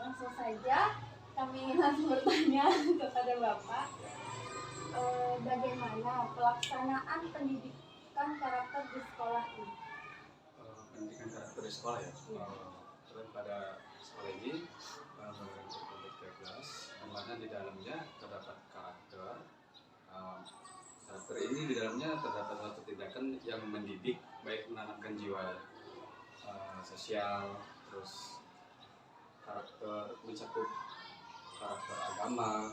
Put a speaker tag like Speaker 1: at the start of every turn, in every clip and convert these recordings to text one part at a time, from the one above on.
Speaker 1: langsung saja kami langsung bertanya kepada Bapak, bagaimana pelaksanaan pendidikan karakter di sekolah ini?
Speaker 2: Pendidikan karakter di sekolah ya.
Speaker 1: Iya.
Speaker 2: Pada sekolah ini berbentuk 13, di mana di dalamnya terdapat karakter. Karakter ini di dalamnya terdapat suatu tindakan yang mendidik, baik menanamkan jiwa sosial, terus karakter mencakup karakter agama,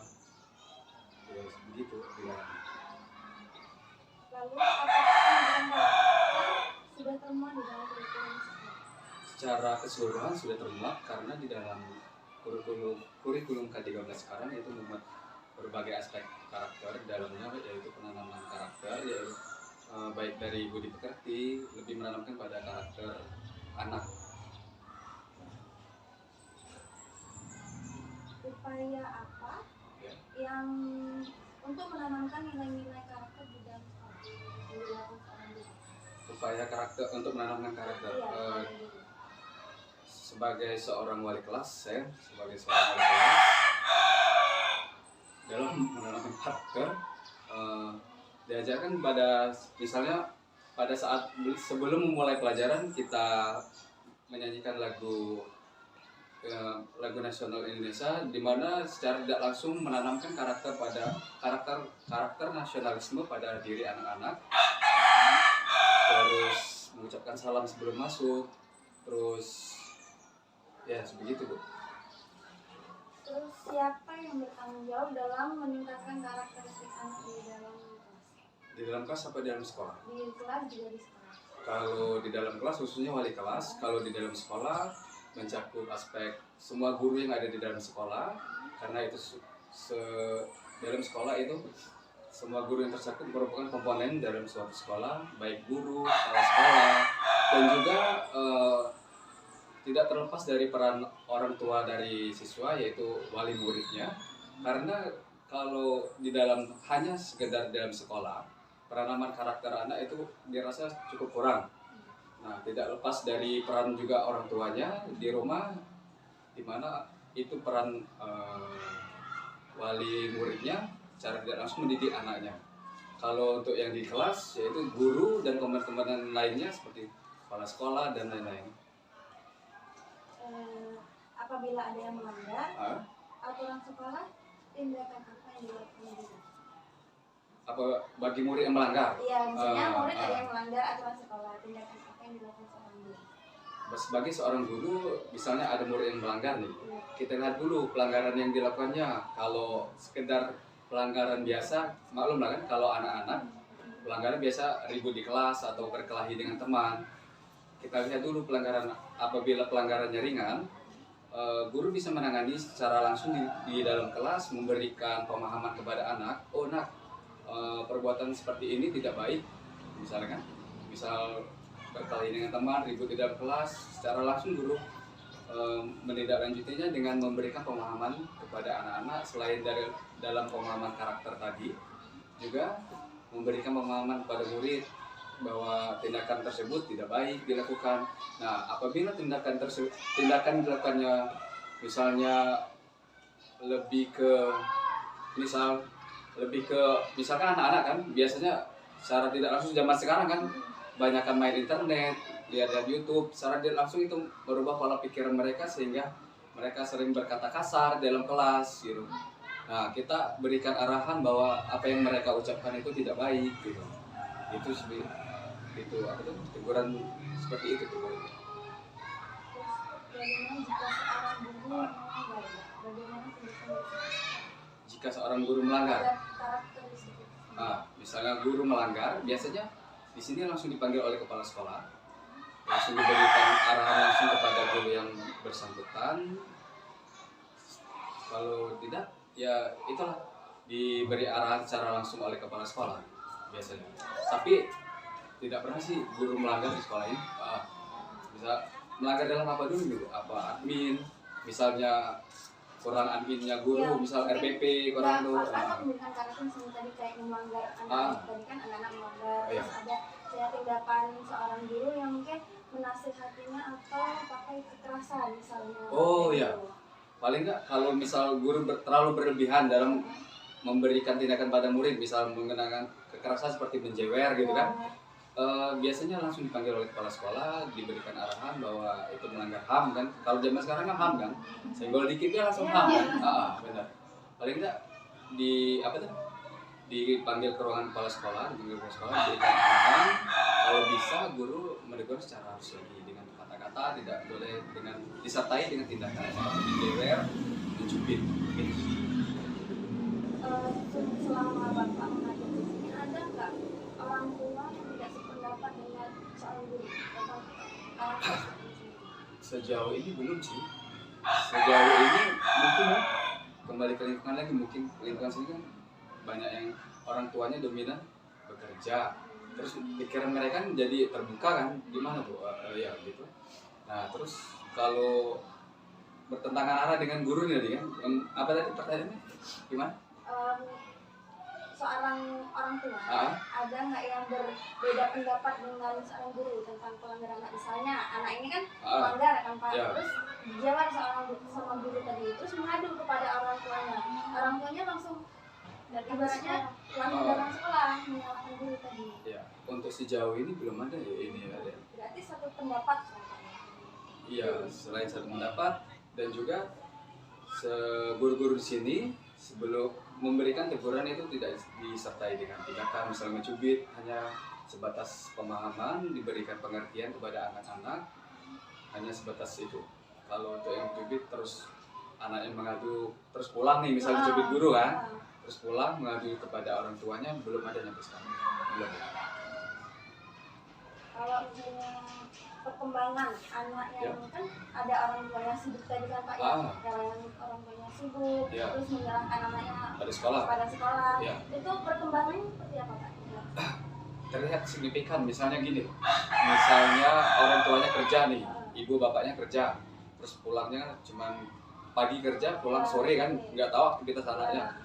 Speaker 2: ya begitu di dalamnya.
Speaker 1: Lalu apakah pendidikan karakter sudah termuat di dalam kurikulum sekolah?
Speaker 2: Secara keseluruhan sudah termuat karena di dalam kurikulum K13 sekarang itu memuat berbagai aspek karakter di dalamnya, yaitu penanaman karakter, yaitu baik dari budi pekerti, lebih menanamkan pada karakter anak.
Speaker 1: Upaya apa
Speaker 2: Ya.
Speaker 1: yang untuk menanamkan nilai-nilai karakter di dalam sekolah yang dilakukan seorang guru?
Speaker 2: Upaya karakter untuk menanamkan karakter.
Speaker 1: Iya, seorang guru.
Speaker 2: Sebagai seorang wali kelas, saya sebagai seorang wali kelas dalam menanamkan karakter, diajarkan pada misalnya pada saat sebelum memulai pelajaran kita menyanyikan lagu nasional Indonesia, di mana secara tidak langsung menanamkan karakter nasionalisme pada diri anak-anak. Terus mengucapkan salam sebelum masuk, terus ya sebegitu Bu.
Speaker 1: Terus siapa yang bertanggung jawab dalam meningkatkan karakteristik anak di dalam kelas?
Speaker 2: Di dalam kelas apa di dalam sekolah?
Speaker 1: Di kelas juga di sekolah.
Speaker 2: Kalau di dalam kelas khususnya wali kelas, kalau di dalam sekolah mencakup aspek semua guru yang ada di dalam sekolah, karena itu dalam sekolah itu semua guru yang tercakup merupakan komponen dalam suatu sekolah, baik guru, kepala sekolah, dan juga tidak terlepas dari peran orang tua dari siswa, yaitu wali muridnya. Karena kalau di dalam hanya sekedar dalam sekolah, penanaman karakter anak itu dirasa cukup kurang. Nah, tidak lepas dari peran juga orang tuanya di rumah, di mana itu peran wali muridnya secara tidak langsung mendidik anaknya. Kalau untuk yang di kelas, yaitu guru dan komponen lainnya seperti kepala sekolah dan lain-lain.
Speaker 1: Apabila ada yang melanggar aturan sekolah, tindakan apa yang dilakukan guru?
Speaker 2: Apa bagi murid yang melanggar?
Speaker 1: Iya, misalnya murid ada yang melanggar aturan sekolah, tindakan apa yang dilakukan seorang guru?
Speaker 2: Sebagai seorang guru, misalnya ada murid yang melanggar nih, kita lihat dulu pelanggaran yang dilakukannya. Kalau sekedar pelanggaran biasa, maklum lah kan, kalau anak-anak pelanggaran biasa ribut di kelas atau berkelahi dengan teman. Kita lihat dulu pelanggaran. Apabila pelanggarannya ringan, guru bisa menangani secara langsung di dalam kelas, memberikan pemahaman kepada anak. Oh nak, perbuatan seperti ini tidak baik, misalnya kan, misal berkelahi dengan teman, ribut di dalam kelas, secara langsung guru menindaklanjutinya dengan memberikan pemahaman kepada anak-anak. Selain dari dalam pemahaman karakter tadi, juga memberikan pemahaman kepada murid bahwa tindakan tersebut tidak baik dilakukan. Nah, apabila tindakan dilakukannya misalnya lebih ke misalkan anak-anak kan biasanya secara tidak langsung zaman sekarang kan banyakkan main internet, lihat YouTube, secara tidak langsung itu merubah pola pikiran mereka sehingga mereka sering berkata kasar dalam kelas gitu. Nah, kita berikan arahan bahwa apa yang mereka ucapkan itu tidak baik gitu. Itu apa tuh, teguran seperti itu tuh. Jika seorang guru melanggar, misalnya guru melanggar, biasanya di sini langsung dipanggil oleh kepala sekolah, langsung diberikan arahan langsung kepada guru yang bersangkutan. Kalau tidak, ya itulah diberi arahan secara langsung oleh kepala sekolah biasanya. Tapi tidak pernah sih guru melanggar di sekolah ini. Bisa melanggar dalam apa dulu? Apa admin, misalnya kurang adminnya guru, ya, misal RPP kurang dulu.
Speaker 1: Kan memberikan karakter misalnya tadi kayak melanggar anak, tadi kan anak-anak melanggar, terus ada kayak tindakan seorang guru yang mungkin menasihatinya atau pakai kekerasan misalnya.
Speaker 2: Oh iya. paling nggak kalau misal guru terlalu berlebihan dalam memberikan tindakan pada murid, misal menggunakan kekerasan seperti menjewer gitu kan, biasanya langsung dipanggil oleh kepala sekolah, diberikan arahan bahwa itu melanggar HAM kan. Kalau zaman sekarang kan HAM kan, senggol dikit dia langsung HAM kan. Benar. Paling tidak di apa tuh? Dipanggil ke ruangan kepala sekolah, diberikan arahan. Kalau bisa guru menegur secara halus lagi dengan kata-kata, tidak boleh dengan disertai dengan tindakan seperti menjewer, mencubit.
Speaker 1: Selama Bapak mengajar di sini, ada nggak orang tua yang tidak sependapat dengan soal guru tentang orang tua seperti ini?
Speaker 2: Sejauh ini belum sih. Sejauh ini mungkin ya, kembali ke lingkungan lagi, mungkin lingkungan sini kan banyak yang orang tuanya dominan bekerja, terus pikiran mereka kan jadi terbuka kan, gimana Bu? Ya gitu. Nah terus kalau bertentangan arah dengan guru nih kan, apa tadi pertanyaannya? Gimana?
Speaker 1: Seorang orang tua ada nggak yang berbeda pendapat dengan seorang guru tentang pelanggaran anak, misalnya anak ini kan melanggar kan Pak, terus jawab sama guru tadi, terus mengadu kepada orang tuanya langsung ibaratnya langsung datang sekolah menyalahkan guru tadi.
Speaker 2: Ya, untuk sejauh ini belum ada ya ini ada.
Speaker 1: Berarti satu pendapat.
Speaker 2: Iya, selain satu pendapat dan juga guru-guru di sini sebelum memberikan teguran itu tidak disertai dengan tindakan, misalnya mencubit, hanya sebatas pemahaman, diberikan pengertian kepada anak-anak, hanya sebatas itu. Kalau untuk yang mencubit terus anak yang mengadu terus pulang nih, misalnya cubit guru kan, terus pulang mengadu kepada orang tuanya, belum ada sampai sekarang. Belum.
Speaker 1: Kalau perkembangan anak yang kan ada orang tua yang sibuk tadi kan Pak, yang orang tuanya sibuk, terus menyerahkan anaknya pada sekolah. Itu perkembangannya seperti apa Pak?
Speaker 2: Terlihat signifikan, misalnya gini, misalnya orang tuanya kerja nih, ibu bapaknya kerja, terus pulangnya cuman pagi kerja, pulang sore kan, nggak tahu aktivitas anaknya.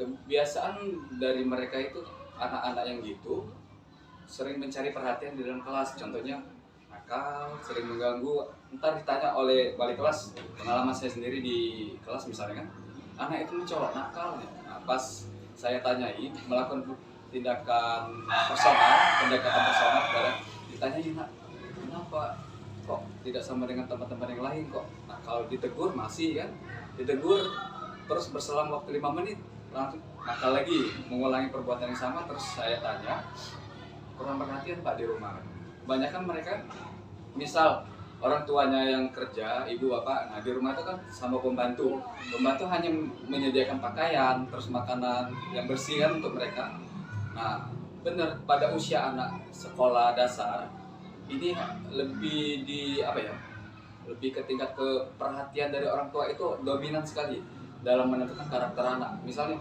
Speaker 2: Kebiasaan dari mereka itu anak-anak yang gitu sering mencari perhatian di dalam kelas, contohnya nakal, sering mengganggu. Ntar ditanya oleh wali kelas, pengalaman saya sendiri di kelas misalnya kan, anak itu mencolok nakal ya. Nah, pas saya tanyai melakukan tindakan pendekatan personal kepada, ditanyain, nak, kenapa kok tidak sama dengan teman-teman yang lain kok nakal? Ditegur masih kan, ditegur terus berselang waktu 5 menit langsung nakal lagi, mengulangi perbuatan yang sama. Terus saya tanya, kurang perhatian Pak di rumah. Banyak kan mereka, misal orang tuanya yang kerja, ibu bapak, nah di rumah itu kan sama pembantu hanya menyediakan pakaian, terus makanan yang bersih kan untuk mereka. Nah benar, pada usia anak sekolah dasar ini lebih lebih ke tingkat perhatian dari orang tua itu dominan sekali dalam menentukan karakter anak. Misalnya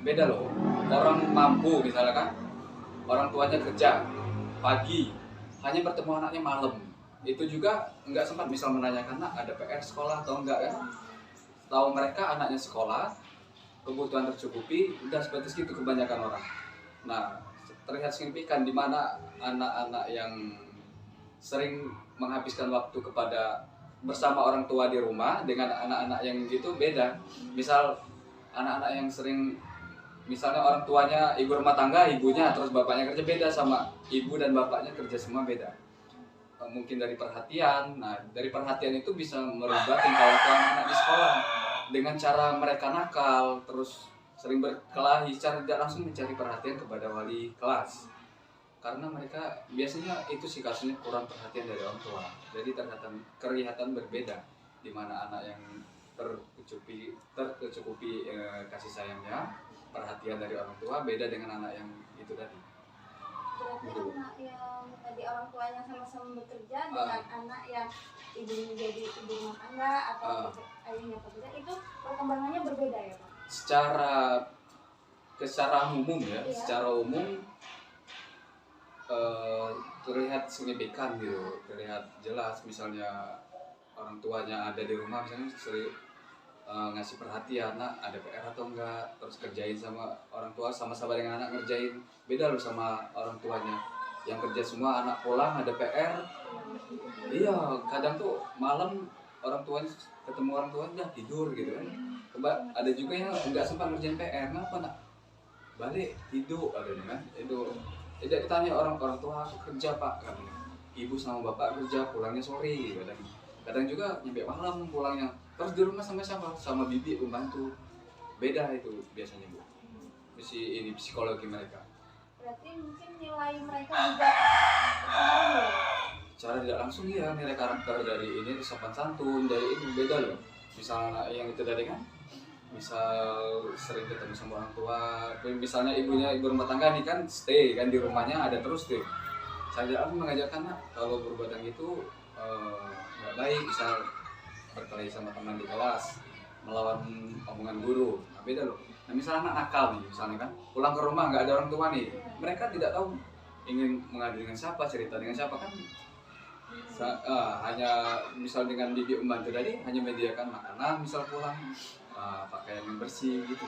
Speaker 2: beda loh, orang mampu misalnya kan, orang tuanya kerja pagi, hanya bertemu anaknya malam, itu juga nggak sempat misal menanyakan, nak ada PR sekolah atau enggak kan. Tahu mereka anaknya sekolah, kebutuhan tercukupi, udah sebatas gitu kebanyakan orang. Nah terlihat signifikan di mana anak-anak yang sering menghabiskan waktu bersama orang tua di rumah dengan anak-anak yang gitu beda. Misal anak-anak yang sering, misalnya orang tuanya ibu rumah tangga, ibunya, terus bapaknya kerja, beda sama ibu dan bapaknya kerja semua, beda. Mungkin dari perhatian. Nah dari perhatian itu bisa merubah tingkah laku anak di sekolah dengan cara mereka nakal, terus sering berkelahi, secara tidak langsung mencari perhatian kepada wali kelas, karena mereka biasanya itu sih kasusnya kurang perhatian dari orang tua. Jadi kelihatan berbeda, di mana anak yang tercukupi kasih sayangnya, perhatian dari orang tua, beda dengan anak yang itu tadi.
Speaker 1: Berarti anak yang tadi orang tuanya sama-sama bekerja dengan anak yang ibunya jadi ibu rumah tangga atau ayahnya pekerja, itu perkembangannya berbeda ya Pak?
Speaker 2: Secara umum ya, secara umum terlihat signifikan gitu, terlihat jelas. Misalnya orang tuanya ada di rumah, misalnya sering ngasih perhatian, nak ada PR atau enggak, terus kerjain sama orang tua, sama-sama dengan anak ngerjain. Beda loh sama orang tuanya yang kerja semua, anak pulang ada PR. Iya, kadang tuh malam orang tuanya, ketemu orang tuanya udah tidur gitu kan. Ada juga yang nggak sempat ngerjain PR, kenapa nak balik tidur adanya kan. Itu tidak ditanya orang tua, aku kerja pak katanya, ibu sama bapak kerja pulangnya sore kadang juga nyampe malam pulangnya, terus di rumah sama siapa, sama bibi pembantu. Beda itu biasanya bu, ini psikologi mereka.
Speaker 1: Berarti mungkin nilai mereka juga terpengaruh ya?
Speaker 2: Cara tidak langsung ya, nilai karakter dari ini, sopan santun dari itu beda loh. Misalnya yang itu tadi kan, misal sering ketemu sama orang tua, misalnya ibu rumah tangga nih kan stay kan di rumahnya ada terus tuh. Saya aku mengajarkan nak kalau berbuat yang itu nggak baik, misal berkelahi sama teman di kelas, melawan omongan guru, nah, beda loh. Nah misalnya anak nakal nih, misalnya kan pulang ke rumah nggak ada orang tua nih, mereka tidak tahu ingin mengadu dengan siapa, cerita dengan siapa kan. Hanya misal dengan bibi pembantu tadi hanya menyediakan makanan, misal pulang pakaian yang bersih gitu.